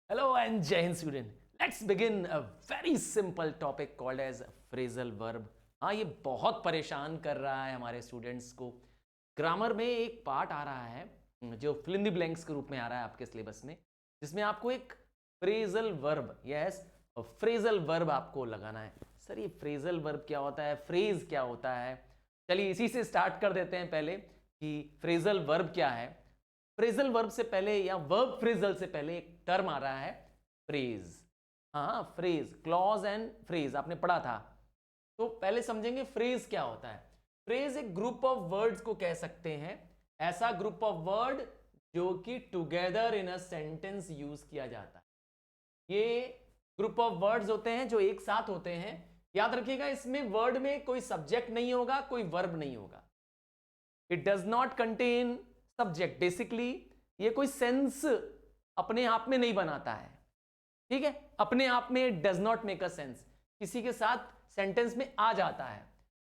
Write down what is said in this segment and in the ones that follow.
Hello and Jai Hind student. Let's begin a very simple topic called as phrasal verb. हाँ, ये बहुत परेशान कर रहा है हमारे स्टूडेंट्स को। ग्रामर में एक पार्ट आ रहा है जो फिल इन द ब्लैंक्स के रूप में आ रहा है आपके सिलेबस में, जिसमें आपको एक फ्रेजल वर्ब फ्रेजल वर्ब आपको लगाना है। सर ये फ्रेजल वर्ब क्या होता है, फ्रेज क्या होता है? चलिए इसी से स्टार्ट कर देते हैं पहले कि फ्रेजल वर्ब क्या है। फ्रेजल वर्ब से पहले या वर्ब फ्रेजल से पहले एक टर्म आ रहा है फ्रेज। हाँ, फ्रेज, क्लॉज एंड फ्रेज आपने पढ़ा था। तो पहले समझेंगे फ्रेज क्या होता है। फ्रेज एक ग्रुप ऑफ वर्ड्स को कह सकते हैं, ऐसा ग्रुप ऑफ वर्ड जो कि together in a sentence use किया जाता है। ये ग्रुप ऑफ वर्ड्स होते हैं जो एक साथ होते हैं। याद रखिएगा, इसमें वर्ड में कोई सब्जेक्ट नहीं होगा, कोई वर्ब नहीं होगा। It does not contain subject. Basically ये कोई सेंस अपने आप में नहीं बनाता है, ठीक है। अपने आप में it does not make a sense, किसी के साथ सेंटेंस में आ जाता है।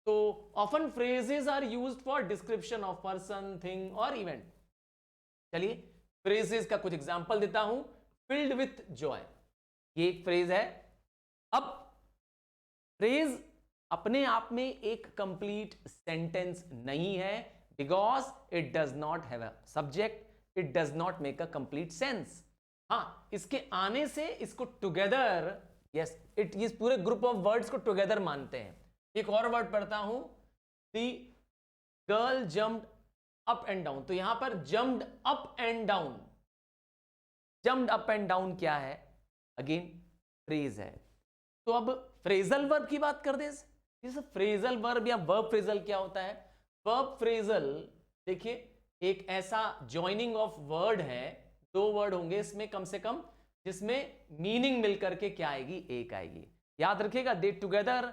तो often phrases are used for description of person, thing और इवेंट। चलिए फ्रेजेस का कुछ एग्जांपल देता हूं। फिल्ड विथ जॉय, ये एक फ्रेज है। अब फ्रेज अपने आप में एक कंप्लीट सेंटेंस नहीं है, because it does not have a subject, it does not make a complete sense। हाँ, इसके आने से इसको टुगेदर, यस इट, इस पूरे ग्रुप ऑफ वर्ड्स को टुगेदर मानते हैं। एक और वर्ड पढ़ता हूं, दी girl jumped up and down. तो यहां पर jumped up and down, jumped up and down क्या है? अगेन फ्रेज है। तो अब फ्रेजल वर्ब की बात कर दे। फ्रेजल वर्ब या वर्ब फ्रेजल क्या होता है? वर्ब फ्रेजल देखिए एक ऐसा ज्वाइनिंग ऑफ वर्ड है, दो वर्ड होंगे इसमें कम से कम, जिसमें मीनिंग मिलकर के क्या आएगी? एक आएगी। याद रखिएगा, दे together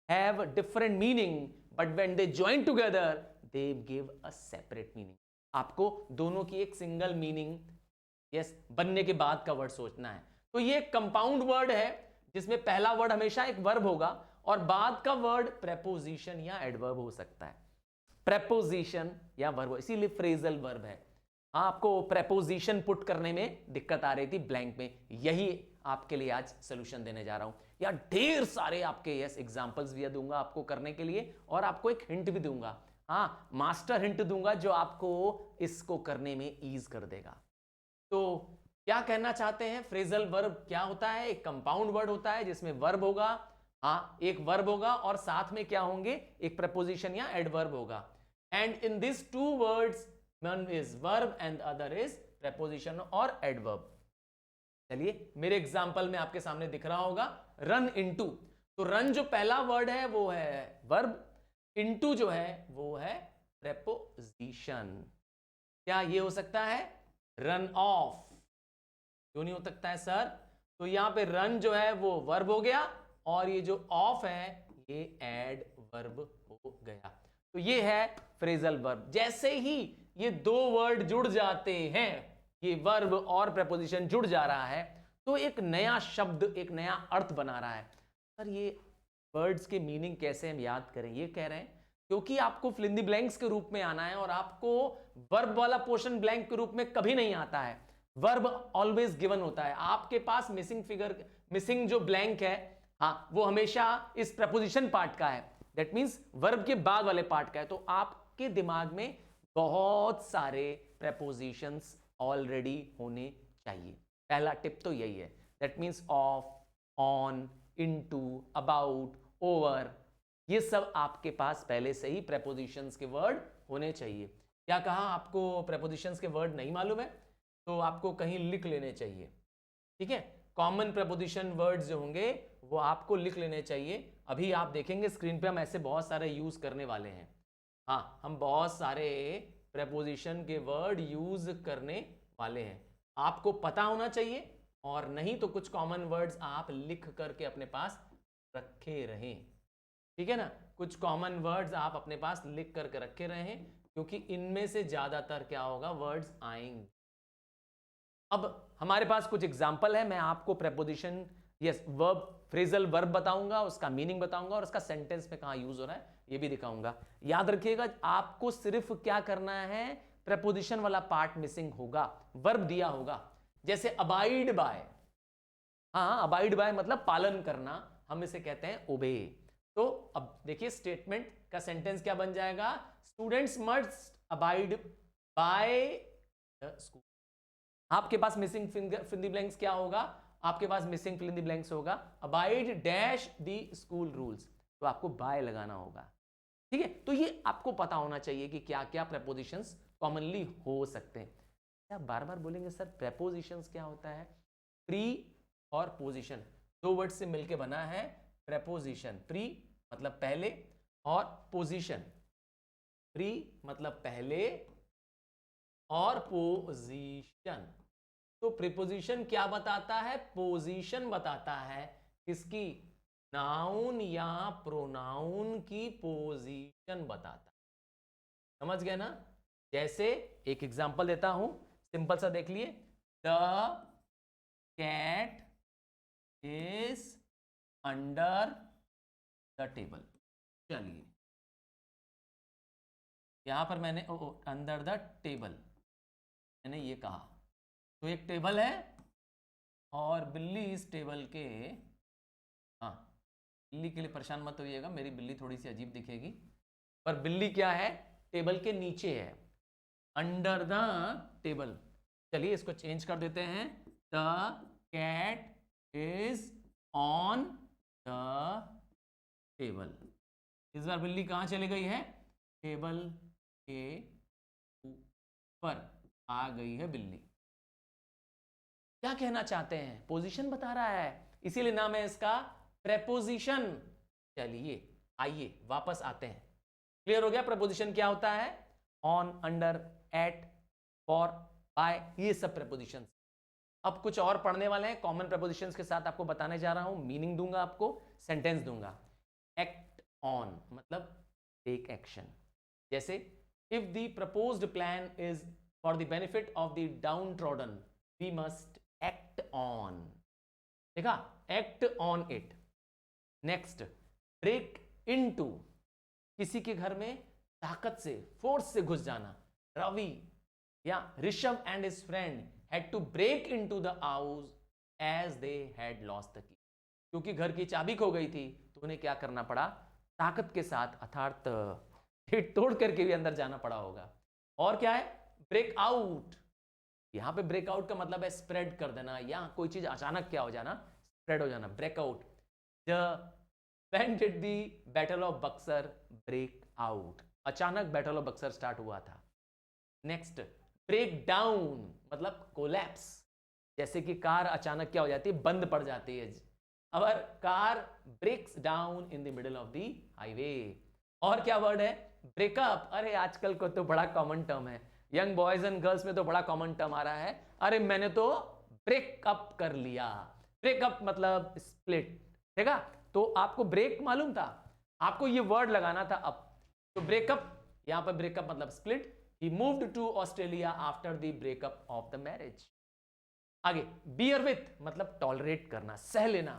have different meaning but when they join together they give a separate meaning. आपको दोनों की एक सिंगल मीनिंग यस बनने के बाद का वर्ड सोचना है। तो ये कंपाउंड वर्ड है जिसमें पहला वर्ड हमेशा एक वर्ब होगा और बाद का वर्ड प्रेपोजिशन या एडवर्ब हो सकता है। प्रेपोजिशन या वर्ब, इसीलिए फ्रेजल वर्ब है। आपको प्रेपोजिशन पुट करने में दिक्कत आ रही थी ब्लैंक में, यही आपके लिए आज सोल्यूशन देने जा रहा हूं। या ढेर सारे आपके यस एग्जांपल्स भी दूंगा आपको करने के लिए, और आपको एक हिंट भी दूंगा। हाँ, मास्टर हिंट दूंगा जो आपको इसको करने में ईज कर देगा। तो क्या कहना चाहते हैं? फ्रेजल वर्ब क्या होता है? एक कंपाउंड वर्ड होता है जिसमें वर्ब होगा, हाँ एक वर्ब होगा और साथ में क्या होंगे? एक प्रपोजिशन या एडवर्ब होगा। And in these two words, one is verb and the other is preposition or adverb। चलिए मेरे एग्जांपल में आपके सामने दिख रहा होगा run into। तो run जो पहला वर्ड है वो है verb, into जो है वो है preposition। क्या ये हो सकता है? run off। क्यों नहीं हो सकता है सर? तो यहां पे run जो है वो verb हो गया और ये जो off है ये adverb हो गया। तो ये है फ्रेजल वर्ब। जैसे ही ये दो वर्ड जुड़ जाते हैं, ये वर्ब और प्रेपोजिशन जुड़ जा रहा है, तो एक नया शब्द, एक नया अर्थ बना रहा है। सर ये वर्ड्स के मीनिंग कैसे हम याद करें? ये कह रहे हैं क्योंकि आपको फिल इन द ब्लैंक्स के रूप में आना है और आपको वर्ब वाला पोर्शन ब्लैंक के रूप में कभी नहीं आता है। वर्ब ऑलवेज गिवन होता है। आपके पास मिसिंग जो ब्लैंक है, हाँ वो हमेशा इस प्रपोजिशन पार्ट का है, दैट मीन्स वर्ब के बाद वाले पार्ट का है। तो आपके दिमाग में बहुत सारे प्रेपोजिशंस ऑलरेडी होने चाहिए। पहला टिप तो यही है। That means of, on, into, about, over, ये सब आपके पास पहले से ही प्रेपोजिशंस के वर्ड होने चाहिए। क्या कहा? आपको प्रेपोजिशंस के वर्ड नहीं मालूम है तो आपको कहीं लिख लेने चाहिए, ठीक है। कॉमन प्रेपोजिशन वर्ड्स जो होंगे वो आपको लिख लेने चाहिए। अभी आप देखेंगे स्क्रीन पे हम ऐसे बहुत सारे यूज करने वाले हैं। हाँ, हम बहुत सारे प्रेपोजिशन के वर्ड यूज करने वाले हैं। आपको पता होना चाहिए, और नहीं तो कुछ कॉमन वर्ड्स आप लिख करके अपने पास रखे रहें, ठीक है ना। कुछ कॉमन वर्ड्स आप अपने पास लिख करके रखे रहें, क्योंकि इनमें से ज्यादातर क्या होगा? वर्ड्स आएंगे। अब हमारे पास कुछ एग्जाम्पल है। मैं आपको preposition yes verb phrasal verb बताऊंगा, उसका मीनिंग बताऊंगा और उसका सेंटेंस में कहां यूज हो रहा है ये भी दिखाऊंगा। याद रखिएगा, आपको सिर्फ क्या करना है? प्रेपोजिशन वाला पार्ट मिसिंग होगा, वर्ब दिया होगा। जैसे अबाइड बाय, हाँ, अबाइड बाय मतलब पालन करना, हम इसे कहते हैं ओबे। तो अब देखिए स्टेटमेंट का सेंटेंस क्या बन जाएगा, students must abide by the school. आपके पास मिसिंग फिल द ब्लैंक्स क्या होगा, आपके पास missing fill in the blanks होगा abide dash the school rules, तो आपको बाय लगाना होगा। ठीक है, तो ये आपको पता होना चाहिए कि क्या क्या प्रेपोजिशंस कॉमनली हो सकते हैं। आप बार बार बोलेंगे सर प्रेपोजिशंस क्या होता है, प्री और पोजीशन दो वर्ड से मिलकर बना है प्रेपोजिशन। प्री मतलब पहले और पोजीशन, प्री मतलब पहले और पोजीशन। तो प्रीपोजिशन क्या बताता है, पोजीशन बताता है किसकी, नाउन या प्रोनाउन की पोजीशन बताता है। समझ गए ना। जैसे एक एग्जांपल देता हूं, सिंपल सा देख लिए, the cat is under the table. चलिए यहां पर मैंने अंडर द टेबल मैंने ये कहा, तो एक टेबल है और बिल्ली इस टेबल के, हाँ बिल्ली के लिए परेशान मत होइएगा, मेरी बिल्ली थोड़ी सी अजीब दिखेगी, पर बिल्ली क्या है, टेबल के नीचे है, अंडर द टेबल। चलिए इसको चेंज कर देते हैं, the cat is on the table. इस बार बिल्ली कहां चली गई है, टेबल के ऊपर आ गई है बिल्ली। क्या कहना चाहते हैं, पोजीशन बता रहा है, इसीलिए नाम है इसका प्रेपोजिशन। चलिए आइए वापस आते हैं, क्लियर हो गया प्रेपोजिशन क्या होता है, on, under, at, for, by, ये सब प्रेपोजिशंस। अब कुछ और पढ़ने वाले हैं कॉमन प्रेपोजिशंस के साथ, आपको बताने जा रहा हूं, मीनिंग दूंगा आपको, सेंटेंस दूंगा। एक्ट ऑन मतलब टेक एक्शन, जैसे if the proposed plan is for the benefit of the downtrodden we must act on. देखा, act on it. Next, break into, किसी के घर में ताकत से, फोर्स से घुस जाना। रवि या Rishabh and his friend had to break into the house as they had lost the key, क्योंकि घर की चाबी खो गई थी तो उन्हें क्या करना पड़ा, ताकत के साथ अर्थात तोड़ करके भी अंदर जाना पड़ा होगा। और क्या है, ब्रेक आउट, यहां पे ब्रेकआउट का मतलब है स्प्रेड कर देना, या कोई चीज अचानक क्या हो जाना, स्प्रेड हो जाना, breakout. When did the battle of Buxar break out, अचानक बैटल ऑफ बक्सर स्टार्ट हुआ था। नेक्स्ट, ब्रेक डाउन मतलब कोलैप्स, जैसे कि कार अचानक क्या हो जाती है, बंद पड़ जाती है, our car breaks down in the middle of the highway. और क्या वर्ड है, ब्रेकअप, अरे आजकल को तो बड़ा कॉमन टर्म है, यंग बॉयज एंड गर्ल्स में तो बड़ा कॉमन टर्म आ रहा है, अरे मैंने तो ब्रेकअप कर लिया। ब्रेकअप मतलब स्प्लिट, ठीक है। तो आपको ब्रेक मालूम था, आपको ये वर्ड लगाना था अब। तो ब्रेकअप, यहां पर ब्रेकअप मतलब split. He moved to Australia after the breakup of the marriage. आगे, बियर विथ मतलब टॉलरेट करना, सह लेना।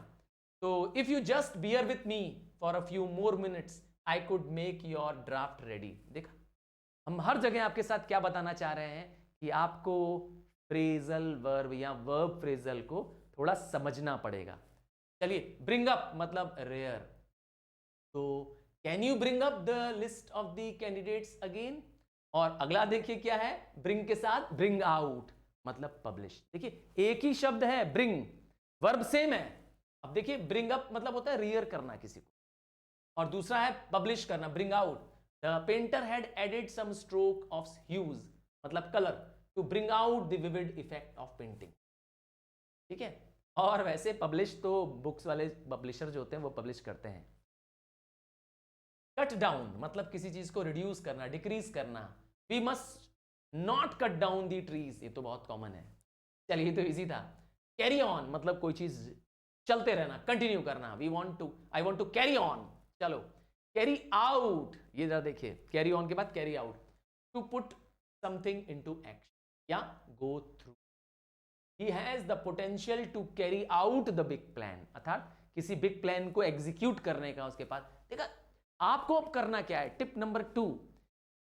तो if you just bear with me for a few more minutes I could make your draft ready. देखा, हम हर जगह आपके साथ क्या बताना चाह रहे हैं कि आपको फ्रेजल वर्ब या वर्ब फ्रेजल को थोड़ा समझना पड़ेगा। चलिए, ब्रिंग अप मतलब रेयर, तो can you bring up the list of the candidates again. और अगला देखिए क्या है, ब्रिंग के साथ ब्रिंग आउट मतलब पब्लिश। देखिए एक ही शब्द है, ब्रिंग, वर्ब सेम है। अब देखिए ब्रिंग अप मतलब होता है रियर करना किसी को, और दूसरा है पब्लिश करना, bring out. The painter had added some stroke of hues मतलब colour to bring out the vivid effect of painting. ठीक है, और वैसे पब्लिश तो बुक्स वाले पब्लिशर जो होते हैं वो पब्लिश करते हैं। कट डाउन मतलब किसी चीज को रिड्यूस करना, डिक्रीज करना। We must not cut down the trees, ये तो बहुत कॉमन है, चलिए तो इजी था। कैरी ऑन मतलब कोई चीज चलते रहना, कंटिन्यू करना। We want to, I want to carry on. चलो, कैरी आउट, ये जरा देखिए, कैरी ऑन के बाद carry out, to put something into action या go through. He has the potential to carry out the big plan, अर्थात किसी big plan को एग्जीक्यूट करने का उसके पास। देखा, आपको अब करना क्या है, टिप नंबर 2,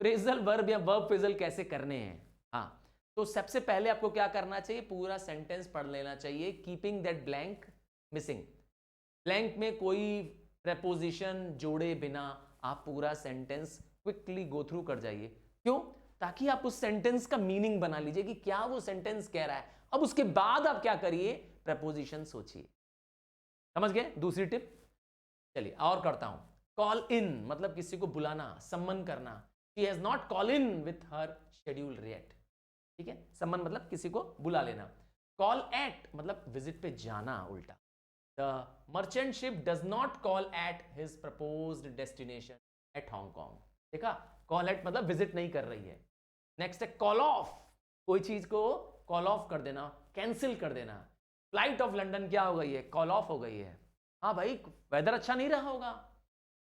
फ्रेजल वर्ब या वर्ब फ्रेजल कैसे करने हैं। हाँ, तो सबसे पहले आपको क्या करना चाहिए, पूरा सेंटेंस पढ़ लेना चाहिए, keeping that blank missing. Blank में कोई प्रेपोजिशन जोड़े बिना आप पूरा सेंटेंस क्विकली गो थ्रू कर जाइए। क्यों? ताकि आप उस सेंटेंस का मीनिंग बना लीजिए कि क्या वो सेंटेंस कह रहा है। अब उसके बाद आप क्या करिए, प्रेपोजिशन सोचिए। समझ गए? दूसरी टिप, चलिए और करता हूं। कॉल इन मतलब किसी को बुलाना, सम्मन करना। She has not call in with her schedule react. ठीक है, सम्मन मतलब किसी को बुला लेना। कॉल एट मतलब विजिट पे जाना उल्टा। The merchant ship does not call at his proposed destination eight Hong Kong. देखा, कॉल एट मतलब विजिट नहीं कर रही है। नेक्स्ट है कॉल ऑफ, कोई चीज को कॉल ऑफ कर देना, कैंसिल कर देना। फ्लाइट ऑफ लंदन क्या हो गई है, कॉल ऑफ हो गई है। हाँ भाई, वेदर अच्छा नहीं रहा होगा।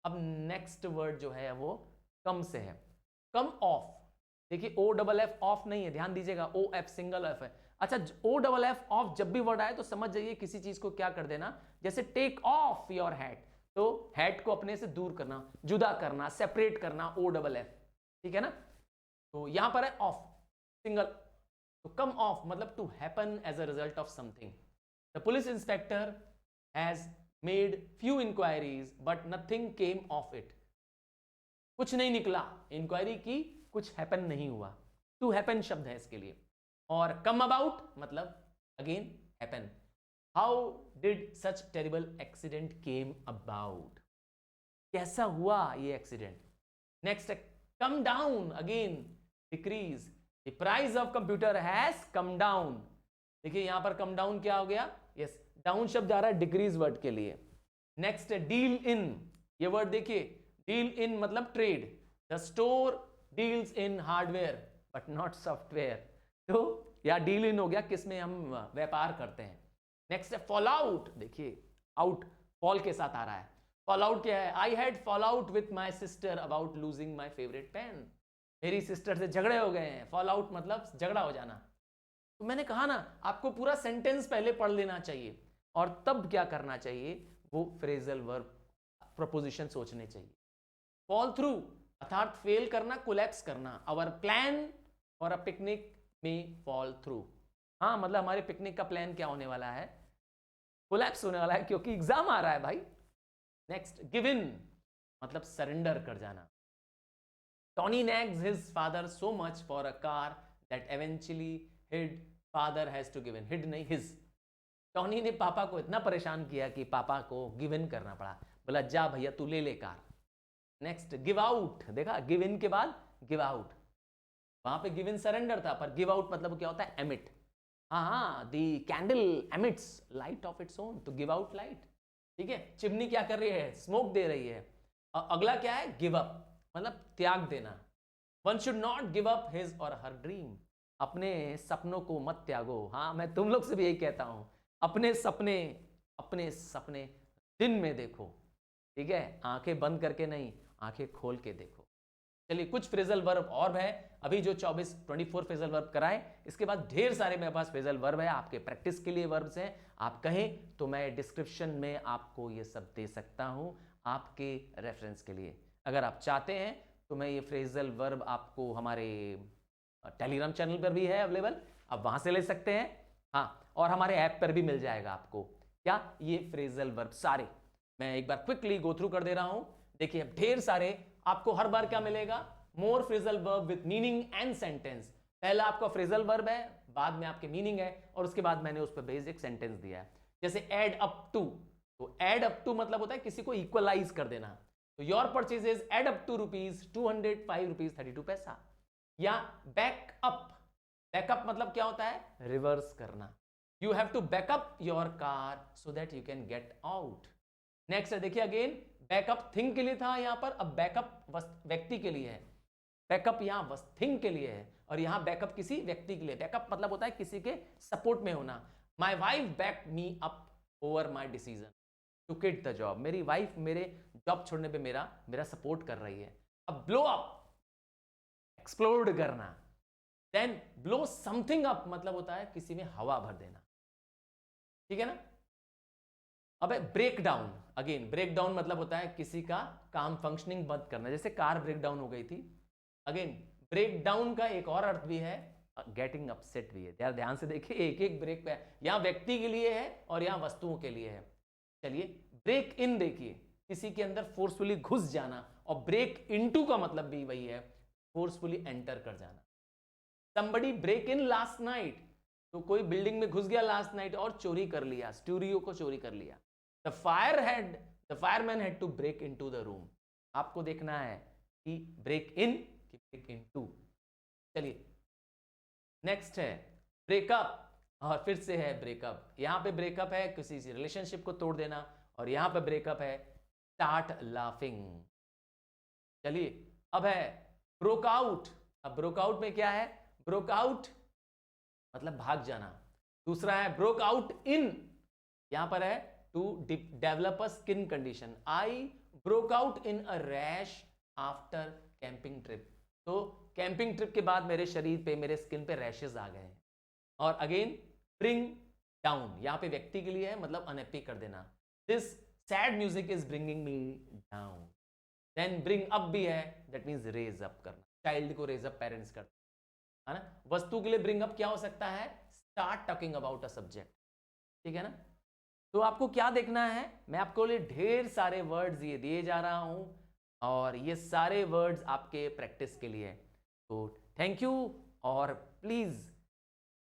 अब नेक्स्ट वर्ड जो है वो कम से है, कम ऑफ। देखिए ओ डबल एफ ऑफ नहीं है, ध्यान दीजिएगा, ओ एफ सिंगल एफ है। अच्छा, ओ डबल एफ ऑफ जब भी वर्ड आए तो समझ जाइए किसी चीज को क्या कर देना, जैसे टेक ऑफ योर हैट, तो हैट को अपने से दूर करना, जुदा करना, सेपरेट करना, ओ डबल एफ। ठीक है ना? तो यहां पर है ऑफ सिंगल, तो कम ऑफ मतलब to happen as a result of something. The police inspector has made few inquiries but nothing came of it. कुछ नहीं निकला, इंक्वायरी की, कुछ हैपन नहीं हुआ। टू हैपन शब्द है इसके लिए। और कम अबाउट मतलब again happen. How did such terrible accident came about, कैसा हुआ ये एक्सीडेंट। नेक्स्ट है come down, again decrease. The price of computer has come down. देखिए यहां पर कम डाउन क्या हो गया, यस डाउन शब्द आ रहा है डिक्रीज वर्ड के लिए। नेक्स्ट है डील इन, ये वर्ड देखिए, डील इन मतलब trade. The store deals in hardware but not software. तो या डील इन हो गया किसमें हम व्यापार करते हैं। नेक्स्ट है फॉल आउट, देखिए आउट फॉल के साथ आ रहा है। फॉल आउट क्या है, I had fall out with my sister about losing my favourite pen. मेरी सिस्टर से झगड़े हो गए हैं। फॉल आउट मतलब झगड़ा हो जाना। तो मैंने कहा ना, आपको पूरा सेंटेंस पहले पढ़ लेना चाहिए और तब क्या करना चाहिए, वो फ्रेजल वर्ब प्रपोजिशन सोचने चाहिए। फॉल थ्रू अर्थात फेल करना, कोलैप्स करना। Our plan for a picnic में फॉल थ्रू। हाँ मतलब हमारे पिकनिक का प्लान क्या होने वाला है, कोलैप्स होने वाला है क्योंकि एग्जाम आ रहा है भाई। नेक्स्ट गिव इन मतलब सरेंडर कर जाना। Tony nags his father so much for a car that eventually his father has to give in. Hid नहीं, his। टॉनी ने पापा को इतना परेशान किया कि पापा को गिव इन करना पड़ा। बोला जा भैया तू ले ले कार। नेक्स्ट गिव आउट, देखा गिव इन के बाद गिव आउट। वहां पे गिव इन सरेंडर था, पर गिव आउट मतलब क्या होता है, एमिट। हाँ the candle emits light of its own, तो गिव आउट लाइट। ठीक है, चिमनी क्या कर रही है, स्मोक दे रही है। अगला क्या है, गिव अप मतलब त्याग देना। One should not give up his और हर ड्रीम। अपने सपनों को मत त्यागो। हाँ मैं तुम लोग से भी यही कहता हूं, अपने सपने दिन में देखो। ठीक है, आंखें बंद करके नहीं, आंखें खोल के देखो। चलिए कुछ फ्रेजल वर्ब और है, अभी जो 24 फ्रेजल वर्ब कराए, इसके बाद ढेर सारे मेरे पास फ्रेजल वर्ब है आपके प्रैक्टिस के लिए वर्ब्स हैं। आप कहें तो मैं डिस्क्रिप्शन में आपको ये सब दे सकता हूं आपके रेफरेंस के लिए। अगर आप चाहते हैं तो मैं ये फ्रेजल वर्ब आपको हमारे टेलीग्राम चैनल पर भी है अवेलेबल, आप वहां से ले सकते हैं। हाँ, और हमारे ऐप पर भी मिल जाएगा आपको क्या, ये फ्रेजल वर्ब सारे। मैं एक बार क्विकली गो थ्रू कर दे रहा हूं। देखिए अब ढेर सारे आपको हर बार क्या मिलेगा, more phrasal verb with meaning and sentence. पहला आपका फ्रेजल वर्ब है, बाद में आपके मीनिंग है, और उसके बाद मैंने उस पर बेसिक सेंटेंस दिया है। जैसे एड अप टू, तो एड अप टू मतलब होता है किसी को इक्वलाइज कर देना। तो your purchases add up to ₹205.32। या बैकअप, बैकअप मतलब क्या होता है, रिवर्स करना। You have to back up your car so that you can get out. Next है, देखिए अगेन बैकअप थिंग के लिए था यहां पर, अब बैकअप व्यक्ति के लिए है। बैकअप यहां थिंग के लिए है और यहां बैकअप किसी व्यक्ति के लिए। बैकअप मतलब होता है किसी के सपोर्ट में होना। My wife back me up over my decision to quit the job. मेरी वाइफ मेरे जॉब छोड़ने पे मेरा सपोर्ट कर रही है। अब ब्लो अप एक्सप्लोड करना। देन ब्लो समथिंग अप मतलब होता है किसी में हवा भर देना। ठीक है ना। अब break down, again break down मतलब होता है किसी का काम फंक्शनिंग बंद करना, जैसे कार ब्रेक डाउन हो गई थी। अगेन ब्रेक डाउन का एक और अर्थ भी है, गेटिंग अपसेट भी है। यार ध्यान से देखिए, एक एक ब्रेक पे है, यहाँ व्यक्ति के लिए है और यहाँ वस्तुओं के लिए है। चलिए ब्रेक इन देखिए, किसी के अंदर फोर्सफुली घुस जाना, और ब्रेक इनटू का मतलब भी वही है, फोर्सफुली एंटर कर जाना। somebody break in last night, तो कोई बिल्डिंग में घुस गया लास्ट नाइट और चोरी कर लिया, स्टूडियो को चोरी कर लिया। The fireman had to break into the room. आपको देखना है कि ब्रेक इन कि ब्रेक इनटू। चलिए नेक्स्ट है ब्रेकअप, और फिर से है ब्रेकअप। यहां पे ब्रेकअप है किसी रिलेशनशिप को तोड़ देना, और यहां पे ब्रेकअप है स्टार्ट लाफिंग। चलिए अब है ब्रोकआउट। अब ब्रोकआउट में क्या है, ब्रोकआउट मतलब भाग जाना। दूसरा है ब्रोकआउट इन, यहां पर है to develop a skin condition. I broke out in a rash after camping trip, तो कैंपिंग ट्रिप के बाद मेरे शरीर पे, मेरे स्किन पे रैशेस आ गए हैं। और अगेन ब्रिंग डाउन, यहां पे व्यक्ति के लिए है, मतलब अनहैप्पी कर देना। This sad music is bringing me down. Then bring up भी है, दैट मीन्स रेज अप करना, चाइल्ड को रेज अप पेरेंट्स करते है ना। वस्तु के लिए ब्रिंग अप क्या हो सकता है, start talking about a subject, ठीक है ना। तो आपको क्या देखना है, मैं आपको लिए ढेर सारे वर्ड्स ये दिए जा रहा हूं, और ये सारे वर्ड्स आपके प्रैक्टिस के लिए। तो थैंक यू, और प्लीज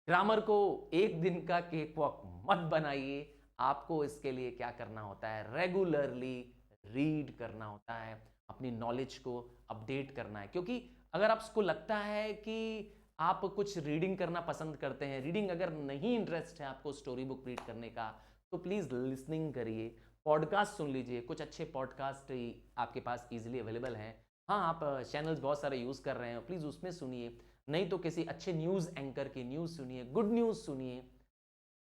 ग्रामर को एक दिन का केक वॉक मत बनाइए। आपको इसके लिए क्या करना होता है, रेगुलरली रीड करना होता है, अपनी नॉलेज को अपडेट करना है। क्योंकि अगर आपको लगता है कि आप कुछ रीडिंग करना पसंद करते हैं, रीडिंग अगर नहीं इंटरेस्ट है आपको स्टोरी बुक रीड करने का, तो प्लीज़ लिसनिंग करिए, पॉडकास्ट सुन लीजिए। कुछ अच्छे पॉडकास्ट आपके पास इजीली अवेलेबल हैं। हाँ, आप चैनल्स बहुत सारे यूज़ कर रहे हैं, प्लीज़ उसमें सुनिए। नहीं तो किसी अच्छे न्यूज़ एंकर की न्यूज़ सुनिए, गुड न्यूज़ सुनिए।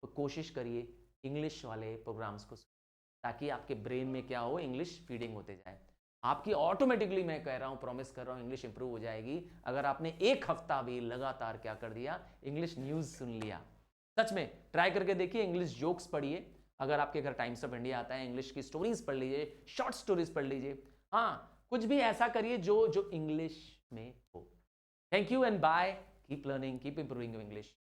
तो कोशिश करिए इंग्लिश वाले प्रोग्राम्स को, ताकि आपके ब्रेन में क्या हो, इंग्लिश फीडिंग होते जाए। आपकी ऑटोमेटिकली, मैं कह रहा हूँ, प्रॉमिस कर रहा हूँ, इंग्लिश इंप्रूव हो जाएगी अगर आपने एक हफ्ता भी लगातार क्या कर दिया, इंग्लिश न्यूज़ सुन लिया। सच में ट्राई करके देखिए, इंग्लिश जोक्स पढ़िए। अगर आपके घर टाइम्स ऑफ इंडिया आता है, इंग्लिश की स्टोरीज पढ़ लीजिए, शॉर्ट स्टोरीज पढ़ लीजिए। हाँ, कुछ भी ऐसा करिए जो इंग्लिश में हो। Thank you and bye. Keep learning, keep improving your English.